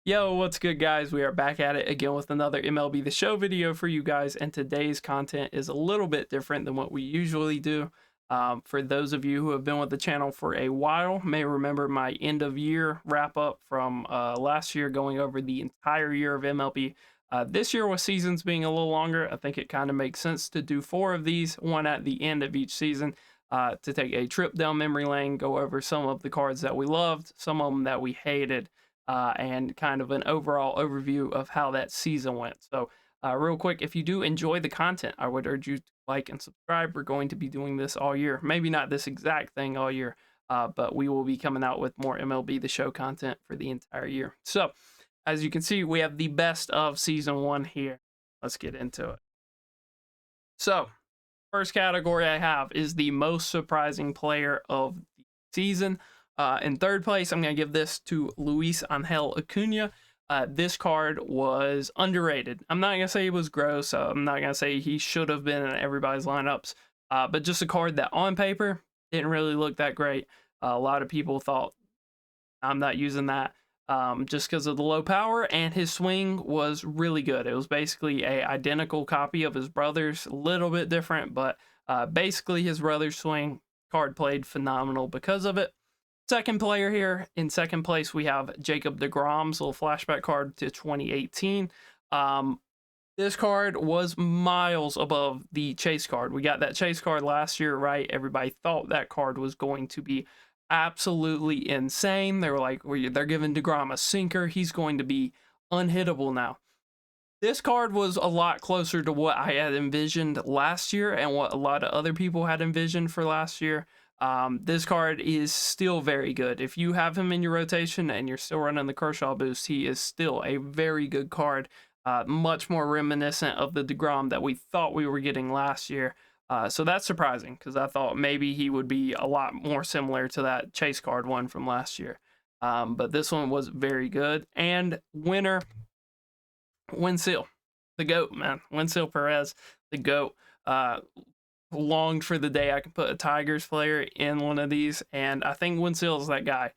Yo, what's good, guys? We are back at it again with another MLB The Show video for you guys, and today's content is a little bit different than what we usually do. For those of you who have been with the channel for a while, may remember my end of year wrap up from last year, going over the entire year of MLB. This year, with seasons being a little longer, I think it kind of makes sense to do 4 of these, one at the end of each season, to take a trip down memory lane, go over some of the cards that we loved, some of them that we hated, and kind of an overall overview of how that season went. So real quick, if you do enjoy the content, I would urge you to like and subscribe. We're going to be doing this all year. Maybe not this exact thing all year, but we will be coming out with more MLB The Show content for the entire year. So as you can see, we have the best of season 1 here. Let's get into it. So first category I have is the most surprising player of the season. In third place, I'm going to give this to Luis Angel Acuna. This card was underrated. I'm not going to say he was gross. I'm not going to say he should have been in everybody's lineups. But just a card that on paper didn't really look that great. A lot of people thought, I'm not using that just because of the low power, and his swing was really good. It was basically a identical copy of his brother's, a little bit different, but basically his brother's swing. Card played phenomenal because of it. Second player here, in second place, we have Jacob deGrom's little flashback card to 2018. This card was miles above the chase card. We got that chase card last year, right? Everybody thought that card was going to be absolutely insane. They were like, they're giving deGrom a sinker. He's going to be unhittable now. This card was a lot closer to what I had envisioned last year and what a lot of other people had envisioned for last year. This card is still very good. If you have him in your rotation and you're still running the Kershaw boost, he is still a very good card. Much more reminiscent of the deGrom that we thought we were getting last year. So that's surprising because I thought maybe he would be a lot more similar to that chase card one from last year. But this one was very good. And winner, Winsell, the GOAT, man. Winsell Perez, the GOAT. Longed for the day I can put a Tigers player in one of these, and I think Winsell is that guy.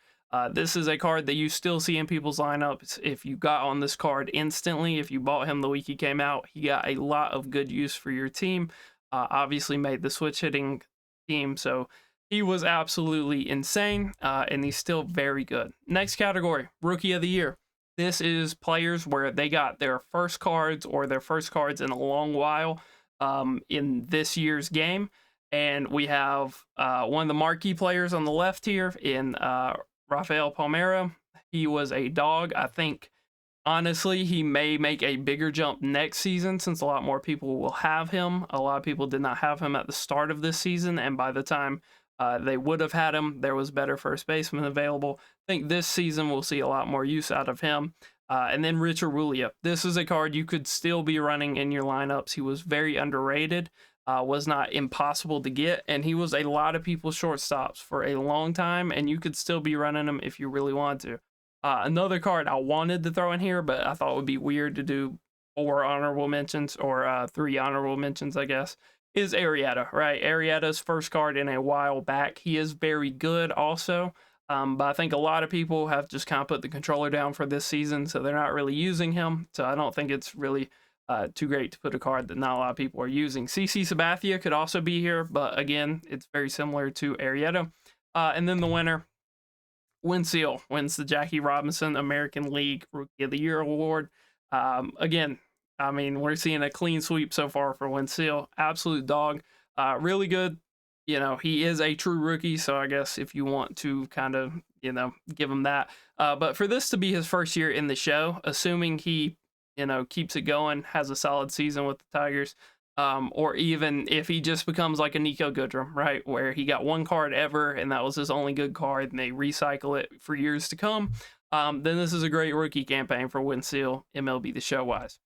This is a card that you still see in people's lineups. If you got on this card instantly, if you bought him the week he came out, he got a lot of good use for your team. Obviously made the switch hitting team, so he was absolutely insane, and he's still very good. Next category, Rookie of the Year. This is players where they got their first cards or their first cards in a long while in this year's game, and we have one of the marquee players on the left here in Rafael Palmeiro. He was a dog. I think honestly he may make a bigger jump next season since a lot more people will have him. A lot of people did not have him at the start of this season, and by the time they would have had him, there was better first baseman available. I think this season we'll see a lot more use out of him. And then Richard Rulia. This is a card you could still be running in your lineups. He was very underrated, was not impossible to get, and he was a lot of people's shortstops for a long time, and you could still be running him if you really want to. Another card I wanted to throw in here, but I thought it would be weird to do 4 honorable mentions, or 3 honorable mentions, I guess, is Arrieta, right? Arrieta's first card in a while back. He is very good also. But I think a lot of people have just kind of put the controller down for this season, so they're not really using him. So I don't think it's really too great to put a card that not a lot of people are using. CC Sabathia could also be here, but again, it's very similar to Arrieta. And then the winner, Winsell, wins the Jackie Robinson American League Rookie of the Year award. Again, I mean, we're seeing a clean sweep so far for Winsell. Absolute dog. Really good. You know, he is a true rookie, so I guess if you want to kind of, you know, give him that. But for this to be his first year in the show, assuming he, you know, keeps it going, has a solid season with the Tigers, or even if he just becomes like a Nico Goodrum, right, where he got 1 card ever, and that was his only good card, and they recycle it for years to come, then this is a great rookie campaign for Winsell, MLB The Show-wise.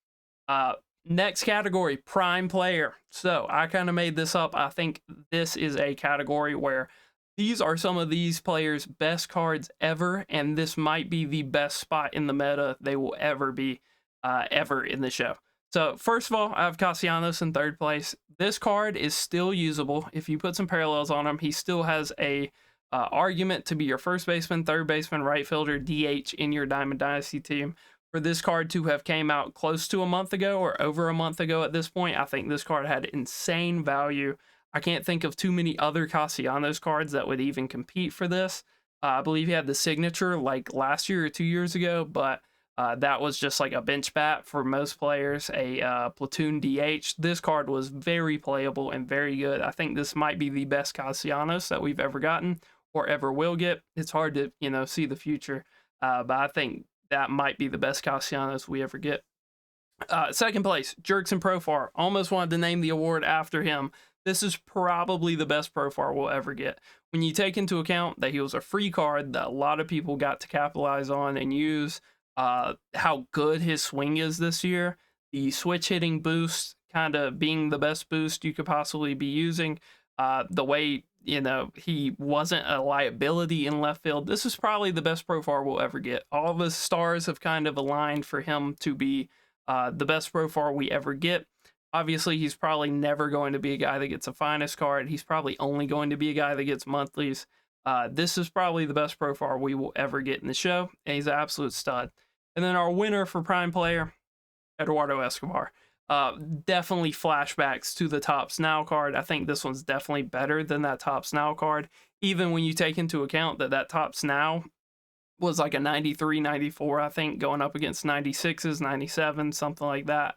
Next category, prime player. So I kind of made this up. I think this is a category where these are some of these players' best cards ever, and this might be the best spot in the meta they will ever be, ever in the show. So first of all, I have Castellanos in third place. This card is still usable. If you put some parallels on him, he still has a argument to be your first baseman, third baseman, right fielder, DH in your Diamond Dynasty team. For this card to have came out close to a month ago or over a month ago at this point, I think this card had insane value. I can't think of too many other Castellanos cards that would even compete for this. I believe he had the signature like last year or 2 years ago, but that was just like a bench bat for most players, a platoon DH. This card was very playable and very good. I think this might be the best Castellanos that we've ever gotten or ever will get. It's hard to, see the future, but I think that might be the best Castellanos we ever get. Second place, Jurickson Profar. Almost wanted to name the award after him. This is probably the best Profar we'll ever get. When you take into account that he was a free card that a lot of people got to capitalize on and use, how good his swing is this year, the switch hitting boost kind of being the best boost you could possibly be using, the way, he wasn't a liability in left field. This is probably the best Profar we'll ever get. All the stars have kind of aligned for him to be the best Profar we ever get. Obviously, he's probably never going to be a guy that gets a finest card. He's probably only going to be a guy that gets monthlies. This is probably the best Profar we will ever get in the show, and he's an absolute stud. And then our winner for Prime Player, Eduardo Escobar. Definitely flashbacks to the Topps Now card. I think this one's definitely better than that Topps Now card, even when you take into account that Topps Now was like a 93, 94, I think, going up against 96s, 97, something like that,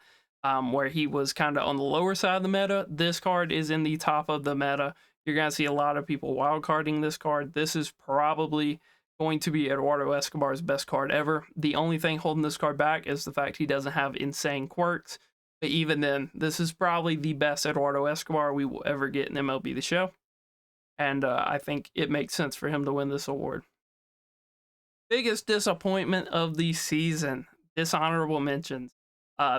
where he was kind of on the lower side of the meta. This card is in the top of the meta. You're going to see a lot of people wildcarding this card. This is probably going to be Eduardo Escobar's best card ever. The only thing holding this card back is the fact he doesn't have insane quirks. But even then, this is probably the best Eduardo Escobar we will ever get in MLB The Show. And I think it makes sense for him to win this award. Biggest disappointment of the season. Dishonorable mentions.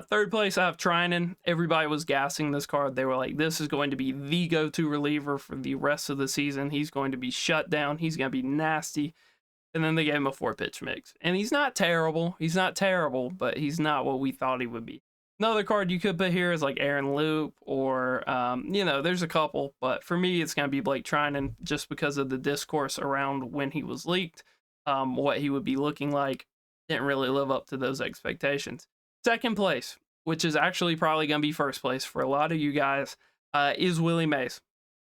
Third place, I have Trinan. Everybody was gassing this card. They were like, this is going to be the go-to reliever for the rest of the season. He's going to be shut down. He's going to be nasty. And then they gave him a 4-pitch mix. And he's not terrible. He's not terrible, but he's not what we thought he would be. Another card you could put here is like Aaron Loop or, there's a couple. But for me, it's going to be Blake Trinan just because of the discourse around when he was leaked. What he would be looking like didn't really live up to those expectations. Second place, which is actually probably going to be first place for a lot of you guys, is Willie Mays.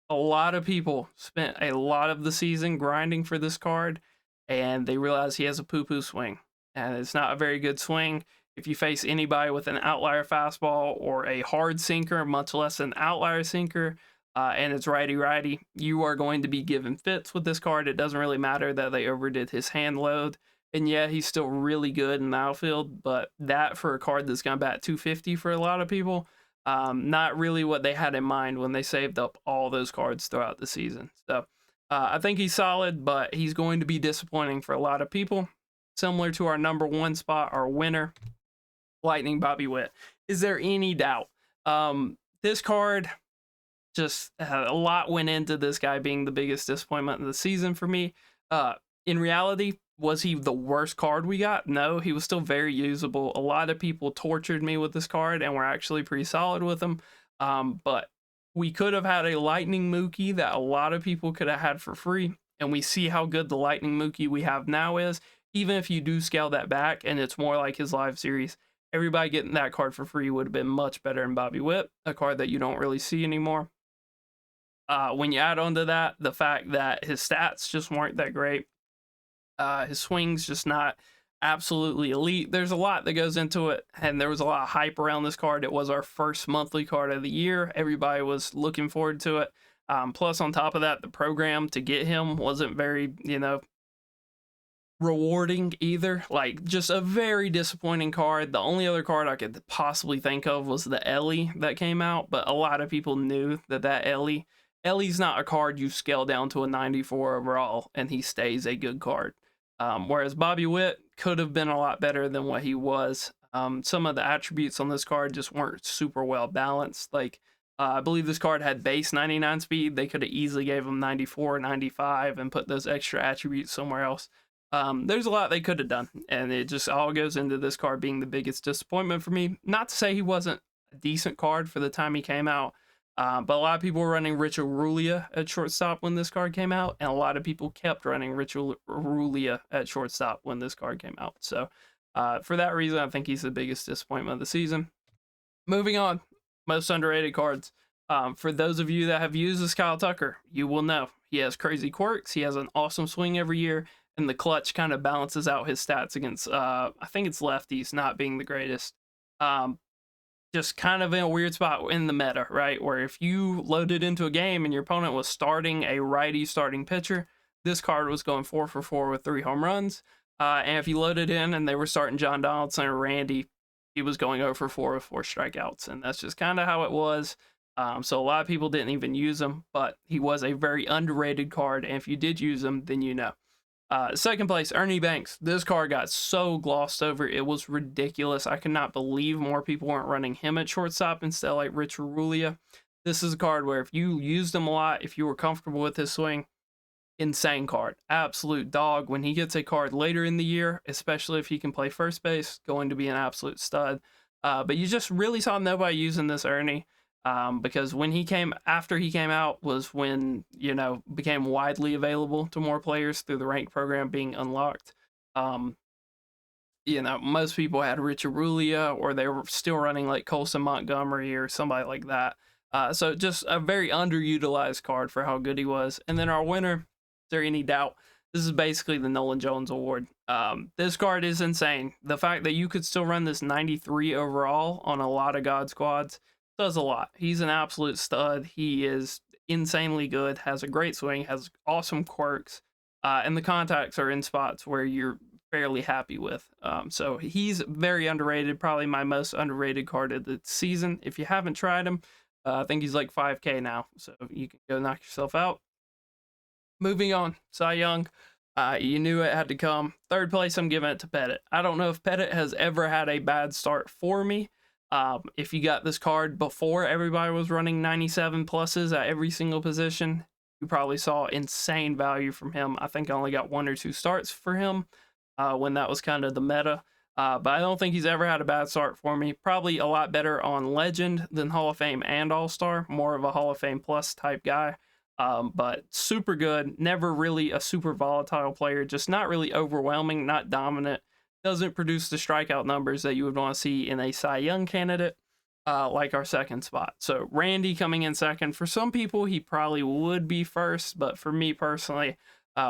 A lot of people spent a lot of the season grinding for this card, and they realize he has a poo-poo swing, and it's not a very good swing. If you face anybody with an outlier fastball or a hard sinker, much less an outlier sinker, and it's righty-righty, you are going to be given fits with this card. It doesn't really matter that they overdid his hand load. And yeah, he's still really good in the outfield, but that for a card that's going to bat 250 for a lot of people, not really what they had in mind when they saved up all those cards throughout the season. So I think he's solid, but he's going to be disappointing for a lot of people. Similar to our number one spot, our winner, Lightning Bobby Witt. Is there any doubt? This card, just a lot went into this guy being the biggest disappointment of the season for me. In reality, was he the worst card we got? No, he was still very usable. A lot of people tortured me with this card and were actually pretty solid with him. But we could have had a Lightning Mookie that a lot of people could have had for free. And we see how good the Lightning Mookie we have now is. Even if you do scale that back and it's more like his live series, everybody getting that card for free would have been much better than Bobby Witt, a card that you don't really see anymore. When you add on to that, the fact that his stats just weren't that great. His swing's just not absolutely elite. There's a lot that goes into it, and there was a lot of hype around this card. It was our first monthly card of the year. Everybody was looking forward to it. Plus, on top of that, the program to get him wasn't very, rewarding either. Like, just a very disappointing card. The only other card I could possibly think of was the Ellie that came out, but a lot of people knew that Ellie's not a card you scale down to a 94 overall, and he stays a good card. Whereas Bobby Witt could have been a lot better than what he was. Some of the attributes on this card just weren't super well balanced. Like, I believe this card had base 99 speed. They could have easily gave him 94, 95, and put those extra attributes somewhere else. There's a lot they could have done, and it just all goes into this card being the biggest disappointment for me. Not to say he wasn't a decent card for the time he came out, But a lot of people were running Rich Arulia at shortstop when this card came out, and a lot of people kept running Rich Arulia at shortstop when this card came out. So for that reason, I think he's the biggest disappointment of the season. Moving on, most underrated cards. For those of you that have used this Kyle Tucker, you will know he has crazy quirks. He has an awesome swing every year, and the clutch kind of balances out his stats against, I think it's lefties not being the greatest. Just kind of in a weird spot in the meta, right? Where if you loaded into a game and your opponent was starting a righty starting pitcher, this card was going 4 for 4 with 3 home runs. And if you loaded in and they were starting John Donaldson or Randy, he was going 0 for 4 with 4 strikeouts. And that's just kind of how it was. So a lot of people didn't even use him, but he was a very underrated card. And if you did use him, then you know. Second place, Ernie Banks. This card got so glossed over. It was ridiculous. I could not believe more people weren't running him at shortstop instead of like Rich Arulia. This is a card where if you used him a lot, if you were comfortable with his swing, insane card. Absolute dog. When he gets a card later in the year, especially if he can play first base, going to be an absolute stud. But you just really saw nobody using this Ernie. Because after he came out was when, became widely available to more players through the rank program being unlocked. Most people had Rich Arulia, or they were still running like Colson Montgomery or somebody like that. So just a very underutilized card for how good he was. And then our winner, is there any doubt? This is basically the Nolan Jones award. This card is insane. The fact that you could still run this 93 overall on a lot of God squads does a lot. He's an absolute stud. He is insanely good, has a great swing, has awesome quirks, and the contacts are in spots where you're fairly happy with. So he's very underrated, probably my most underrated card of the season. If you haven't tried him, I think he's like 5K now, so you can go knock yourself out. Moving on, Cy Young. You knew it had to come. Third place, I'm giving it to Pettit. I don't know if Pettit has ever had a bad start for me. If you got this card before everybody was running 97 pluses at every single position, you probably saw insane value from him. I think I only got 1 or 2 starts for him when that was kind of the meta. But I don't think he's ever had a bad start for me. Probably a lot better on Legend than Hall of Fame and All-Star. More of a Hall of Fame plus type guy. But super good. Never really a super volatile player. Just not really overwhelming, not dominant. Doesn't produce the strikeout numbers that you would want to see in a Cy Young candidate, like our second spot. So Randy coming in second. For some people, he probably would be first, but for me personally,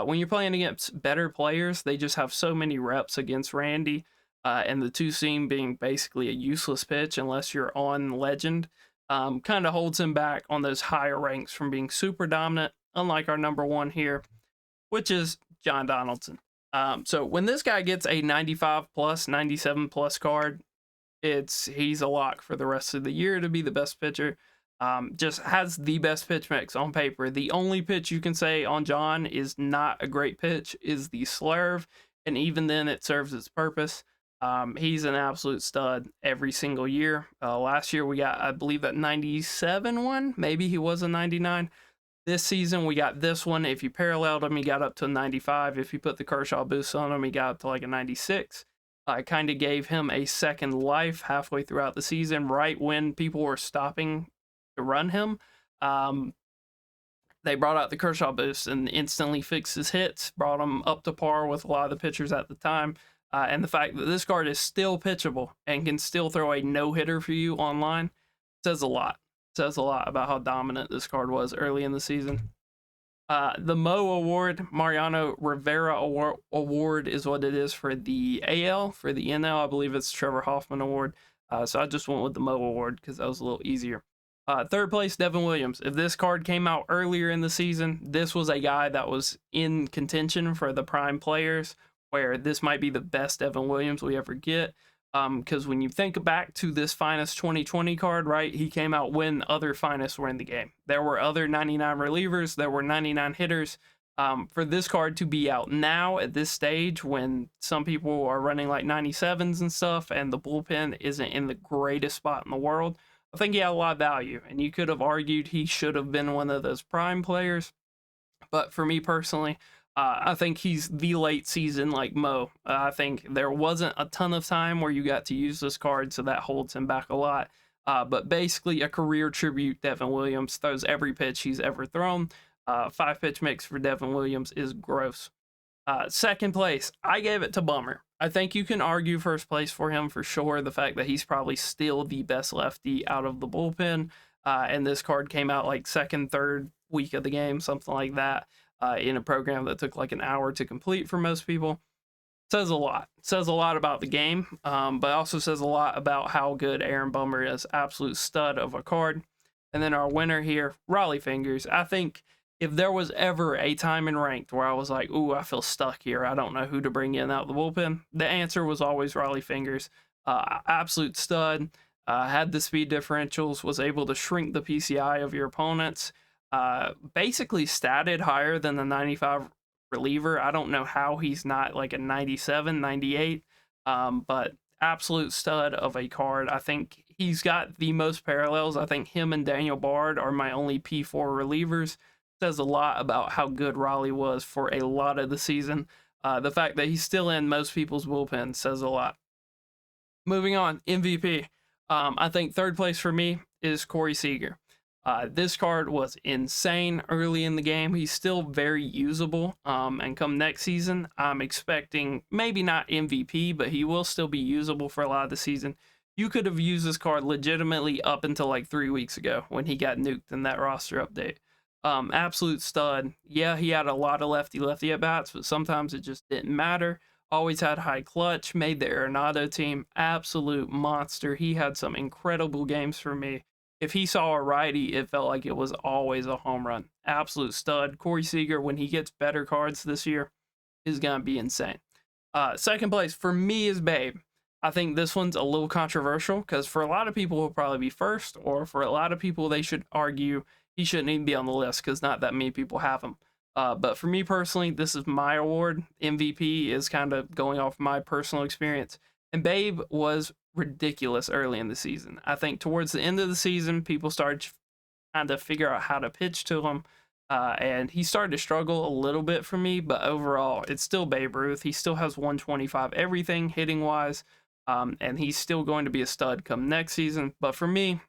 when you're playing against better players, they just have so many reps against Randy, and the 2-seam being basically a useless pitch unless you're on Legend, kind of holds him back on those higher ranks from being super dominant, unlike our number 1 here, which is John Donaldson. So when this guy gets a 95 plus, 97 plus card, he's a lock for the rest of the year to be the best pitcher. Just has the best pitch mix on paper. The only pitch you can say on John is not a great pitch is the slurve, and even then it serves its purpose. He's an absolute stud every single year. Last year we got, I believe, that 97 one. Maybe he was a 99. This season, we got this one. If you paralleled him, he got up to 95. If you put the Kershaw boost on him, he got up to like a 96. I kind of gave him a second life halfway throughout the season, right when people were stopping to run him. They brought out the Kershaw boost and instantly fixed his hits, brought him up to par with a lot of the pitchers at the time. And the fact that this card is still pitchable and can still throw a no-hitter for you online says a lot. Says a lot about how dominant this card was early in the season. The Mo Award, Mariano Rivera Award is what it is for the AL. For the NL, I believe it's Trevor Hoffman Award. So I just went with the Mo Award because that was a little easier. Third place, Devin Williams. If this card came out earlier in the season, this was a guy that was in contention for the prime players, where this might be the best Devin Williams we ever get. Because when you think back to this Finest 2020 card, right, he came out when other Finest were in the game. There were other 99 relievers, there were 99 hitters. For this card to be out now at this stage when some people are running like 97s and stuff and the bullpen isn't in the greatest spot in the world, I think he had a lot of value. And you could have argued he should have been one of those prime players. But for me personally, I think he's the late season like Mo. I think there wasn't a ton of time where you got to use this card, so that holds him back a lot. But basically a career tribute. Devin Williams throws every pitch he's ever thrown. 5-pitch mix for Devin Williams is gross. Second place, I gave it to Bummer. I think you can argue first place for him for sure. The fact that he's probably still the best lefty out of the bullpen. And this card came out like second, third week of the game, something like that, in a program that took like an hour to complete for most people. Says a lot. Says a lot about the game, but also says a lot about how good Aaron Bummer is. Absolute stud of a card. And then our winner here, Raleigh Fingers. I think if there was ever a time in ranked where I was like, ooh, I feel stuck here, I don't know who to bring in out of the bullpen, the answer was always Raleigh Fingers. Absolute stud. Had the speed differentials, was able to shrink the PCI of your opponents. Basically statted higher than the 95 reliever. I don't know how he's not like a 97, 98, but absolute stud of a card. I think he's got the most parallels. I think him and Daniel Bard are my only P4 relievers. Says a lot about how good Raleigh was for a lot of the season. The fact that he's still in most people's bullpen says a lot. Moving on, MVP. I think third place for me is Corey Seager. This card was insane early in the game. He's still very usable. And come next season, I'm expecting maybe not MVP, but he will still be usable for a lot of the season. You could have used this card legitimately up until like 3 weeks ago when he got nuked in that roster update. Absolute stud. Yeah, he had a lot of lefty at bats, but sometimes it just didn't matter. Always had high clutch, made the Arenado team. Absolute monster. He had some incredible games for me. If he saw a righty, it felt like it was always a home run. Absolute stud. Corey Seager, when he gets better cards this year, is going to be insane. Second place for me is Babe. I think this one's a little controversial because for a lot of people, he'll probably be first, or for a lot of people, they should argue he shouldn't even be on the list because not that many people have him. But for me personally, this is my award. MVP is kind of going off my personal experience. And Babe was ridiculous early in the season. I think towards the end of the season, people started trying to figure out how to pitch to him. And he started to struggle a little bit for me, but overall, it's still Babe Ruth. He still has 125 everything hitting-wise, and he's still going to be a stud come next season. But for me,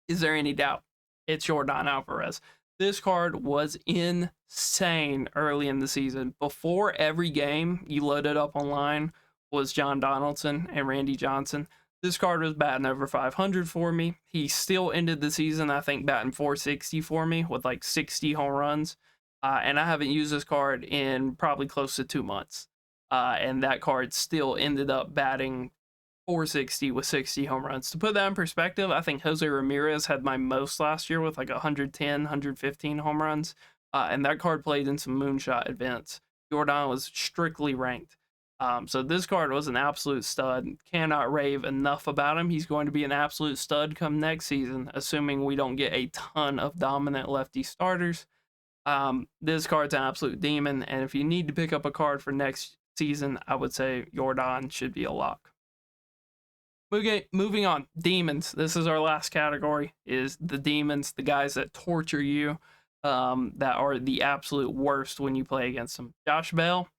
is there any doubt? It's Yordan Alvarez. This card was insane early in the season. Before every game you loaded up online was John Donaldson and Randy Johnson. This card was batting over 500 for me. He still ended the season, I think, batting 460 for me with like 60 home runs. And I haven't used this card in probably close to 2 months. And that card still ended up batting 460 with 60 home runs. To put that in perspective, I think Jose Ramirez had my most last year with like 110, 115 home runs. And that card played in some moonshot events. Yordan was strictly ranked. So this card was an absolute stud. Cannot rave enough about him. He's going to be an absolute stud come next season, assuming we don't get a ton of dominant lefty starters. This card's an absolute demon, and if you need to pick up a card for next season, I would say Yordan should be a lock. Moving on, demons. This is our last category, is the demons, the guys that torture you, that are the absolute worst when you play against them. Josh Bell,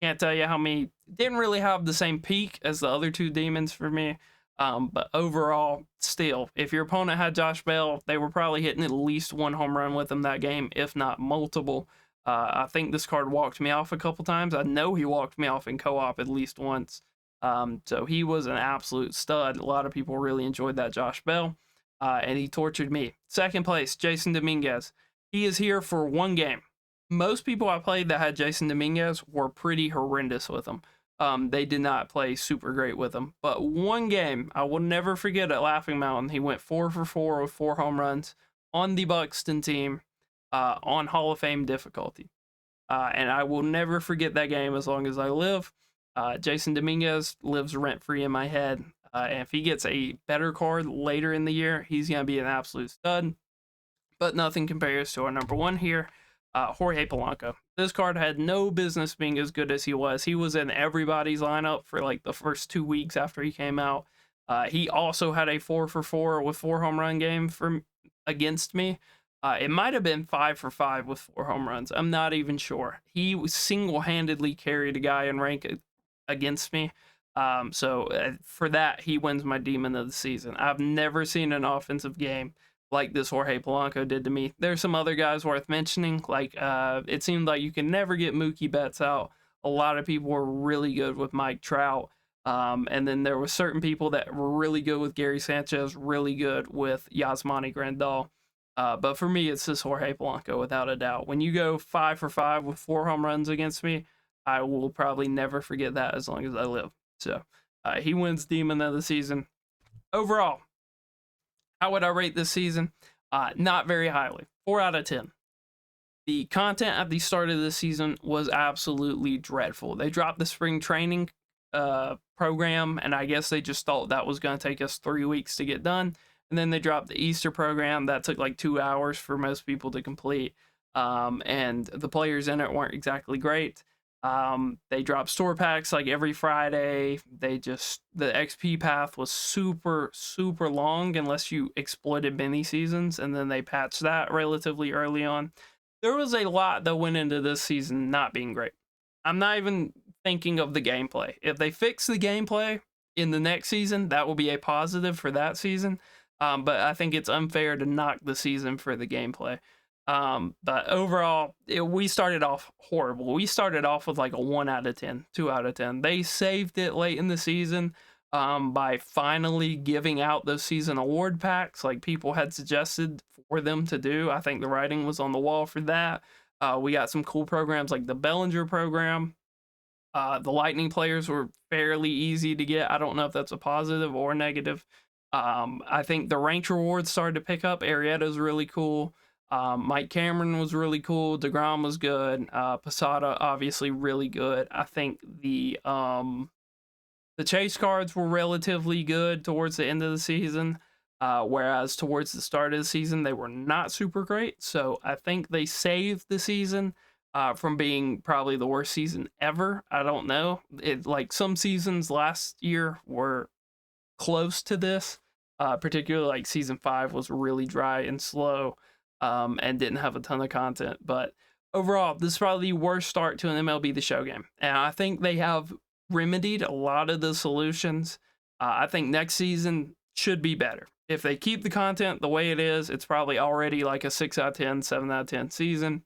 can't tell you how many, didn't really have the same peak as the other two demons for me, but overall, still, if your opponent had Josh Bell, they were probably hitting at least one home run with him that game, if not multiple. I think this card walked me off a couple times. I know he walked me off in co-op at least once. So he was an absolute stud. A lot of people really enjoyed that Josh Bell, and he tortured me. Second place, Jason Dominguez. He is here for one game. Most people I played that had Jason Dominguez were pretty horrendous with him. They did not play super great with him. But one game, I will never forget at Laughing Mountain, he went 4 for 4 with 4 home runs on the Buxton team, on Hall of Fame difficulty. And I will never forget that game as long as I live. Jason Dominguez lives rent-free in my head. And if he gets a better card later in the year, he's going to be an absolute stud. But nothing compares to our number one here, Jorge Polanco. This card had no business being as good as he was. He was in everybody's lineup for like the first 2 weeks after he came out. He also had a 4 for 4 with 4 home run game against me. It might have been 5 for 5 with 4 home runs. I'm not even sure. He single-handedly carried a guy in rank against me. So for that, he wins my Demon of the Season. I've never seen an offensive game like this Jorge Polanco did to me. There's some other guys worth mentioning. Like it seemed like you can never get Mookie Betts out. A lot of people were really good with Mike Trout. And then there were certain people that were really good with Gary Sanchez, really good with Yasmani Grandal. But for me, it's just Jorge Polanco without a doubt. When you go 5 for 5 with 4 home runs against me, I will probably never forget that as long as I live. So he wins Demon of the Season. Overall, how would I rate this season? Not very highly. 4 out of 10. The content at the start of the season was absolutely dreadful. They dropped the spring training program, and I guess they just thought that was going to take us 3 weeks to get done. And then they dropped the Easter program. That took like 2 hours for most people to complete. And the players in it weren't exactly great. They dropped store packs like every Friday. The XP path was super long unless you exploited mini seasons, and then they patched that relatively early on. There was a lot that went into this season not being great. I'm not even thinking of the gameplay. If they fix the gameplay in the next season, that will be a positive for that season. But I think it's unfair to knock the season for the gameplay. But overall, we started off horrible. We started off with like a 1 out of 10, 2 out of 10. They saved it late in the season by finally giving out those season award packs like people had suggested for them to do. I think the writing was on the wall for that. We got some cool programs like the Bellinger program. The Lightning players were fairly easy to get. I don't know if that's a positive or negative. I think the ranked rewards started to pick up. Arrieta's really cool. Mike Cameron was really cool. DeGrom was good. Posada obviously really good. I think the chase cards were relatively good towards the end of the season, whereas towards the start of the season they were not super great. So I think they saved the season from being probably the worst season ever. I don't know. Like some seasons last year were close to this, particularly like season 5 was really dry and slow. And didn't have a ton of content. But overall, this is probably the worst start to an MLB The Show game. And I think they have remedied a lot of the solutions. I think next season should be better. If they keep the content the way it is, it's probably already like a 6 out of 10, 7 out of 10 season.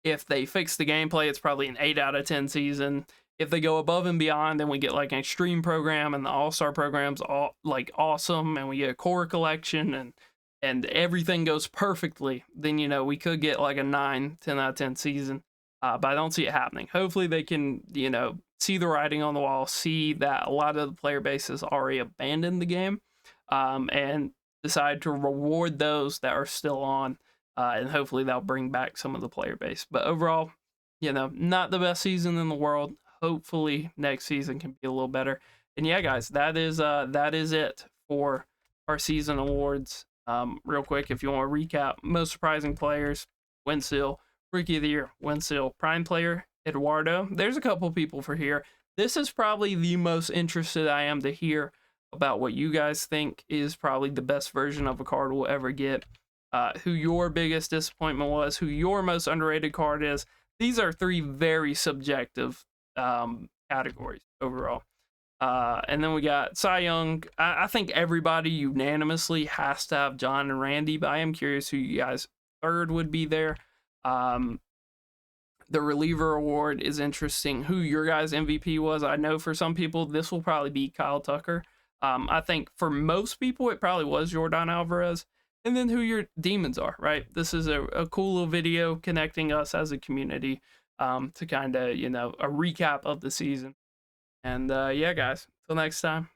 If they fix the gameplay, it's probably an 8 out of 10 season. If they go above and beyond, then we get like an extreme program and the all-star program's all like awesome, and we get a core collection and everything goes perfectly, then, you know, we could get like a 9, 10 out of 10 season. But I don't see it happening. Hopefully they can, you know, see the writing on the wall, see that a lot of the player base has already abandoned the game, and decide to reward those that are still on. And hopefully that'll bring back some of the player base. But overall, you know, not the best season in the world. Hopefully next season can be a little better. And yeah, guys, that is it for our season awards. Real quick, if you want to recap, most surprising players, Wensil, Rookie of the Year, Wensil, Prime Player, Eduardo. There's a couple people for here. This is probably the most interested I am to hear about what you guys think is probably the best version of a card we'll ever get. Who your biggest disappointment was, who your most underrated card is. These are 3 very subjective categories overall. And then we got Cy Young. I think everybody unanimously has to have John and Randy, but I am curious who you guys' third would be there. The reliever award is interesting. Who your guys' MVP was, I know for some people this will probably be Kyle Tucker. I think for most people it probably was Yordan Alvarez. And then who your demons are, right? This is a cool little video connecting us as a community to kind of, you know, a recap of the season. And yeah, guys, till next time.